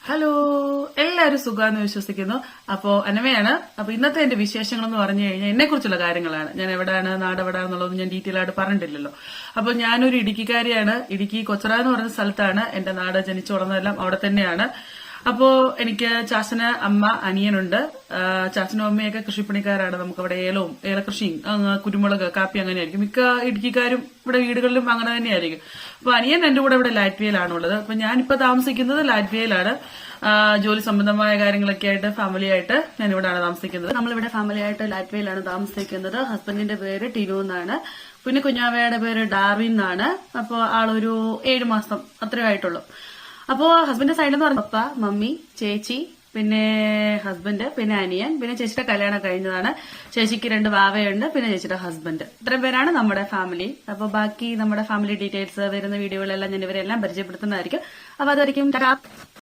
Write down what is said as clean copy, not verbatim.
Hello, എല്ലാവരും സുഖാന്ന് വിശ്വസിക്കുന്നു. അപ്പോ അനമയാണ്. അപ്പൊ ഇന്നത്തെ എന്റെ വിശേഷങ്ങൾ എന്ന് പറഞ്ഞു കഴിഞ്ഞാൽ എന്നെ കുറിച്ചുള്ള കാര്യങ്ങളാണ്. ഞാൻ എവിടെയാണ്, നാട് എവിടെയാണെന്നുള്ളതൊന്നും ഞാൻ ഡീറ്റെയിൽ ആയിട്ട് പറഞ്ഞിട്ടില്ലല്ലോ. അപ്പൊ ഞാനൊരു ഇടുക്കിക്കാരിയാണ്. ഇടുക്കി കൊച്ചറ എന്ന് പറയുന്ന സ്ഥലത്താണ് എന്റെ നാട്. ജനിച്ചു വളർന്നതെല്ലാം അവിടെ തന്നെയാണ്. അപ്പോ എനിക്ക് ചാച്ചന് അമ്മ, അനിയനുണ്ട്. ചാച്ചനും അമ്മയൊക്കെ കൃഷിപ്പണിക്കാരാണ്. നമുക്കവിടെ ഏലകൃഷിയും കുരുമുളക്, കാപ്പി അങ്ങനെയായിരിക്കും. മിക്ക ഇടുക്കിക്കാരും ഇവിടെ വീടുകളിലും അങ്ങനെ തന്നെയായിരിക്കും. അപ്പൊ അനിയൻ എന്റെ കൂടെ ഇവിടെ ലാറ്റ്വിയയിലാണുള്ളത്. അപ്പൊ ഞാനിപ്പോ താമസിക്കുന്നത് ലാറ്റ്വിയയിലാണ്. ജോലി സംബന്ധമായ കാര്യങ്ങളൊക്കെ ആയിട്ട് ഫാമിലി ആയിട്ട് ഞാനിവിടെയാണ് താമസിക്കുന്നത്. നമ്മളിവിടെ ഫാമിലി ആയിട്ട് ലാറ്റ്വിയയിലാണ് താമസിക്കുന്നത്. ഹസ്ബൻഡിന്റെ പേര് ടിനു എന്നാണ്. പിന്നെ കുഞ്ഞാവയുടെ പേര് ഡാർവിൻ എന്നാണ്. അപ്പൊ ആളൊരു 7 മാസം അത്രേ ആയിട്ടുള്ളൂ. അപ്പോ ഹസ്ബൻഡിന്റെ സൈഡിൽ എന്ന് പറഞ്ഞ പപ്പ, മമ്മി, ചേച്ചി, പിന്നെ ഹസ്ബൻഡ്, പിന്നെ അനിയൻ, പിന്നെ ചേച്ചിയുടെ കല്യാണം കഴിഞ്ഞതാണ്. ചേച്ചിക്ക് 2 വാവയുണ്ട്, പിന്നെ ചേച്ചിയുടെ ഹസ്ബൻഡ്. ഇത്രയും പേരാണ് നമ്മുടെ ഫാമിലി. അപ്പൊ ബാക്കി നമ്മുടെ ഫാമിലി ഡീറ്റെയിൽസ് വരുന്ന വീഡിയോകളെല്ലാം ഞാൻ ഇവരെല്ലാം പരിചയപ്പെടുത്തുന്നതായിരിക്കും. അപ്പൊ അതായിരിക്കും.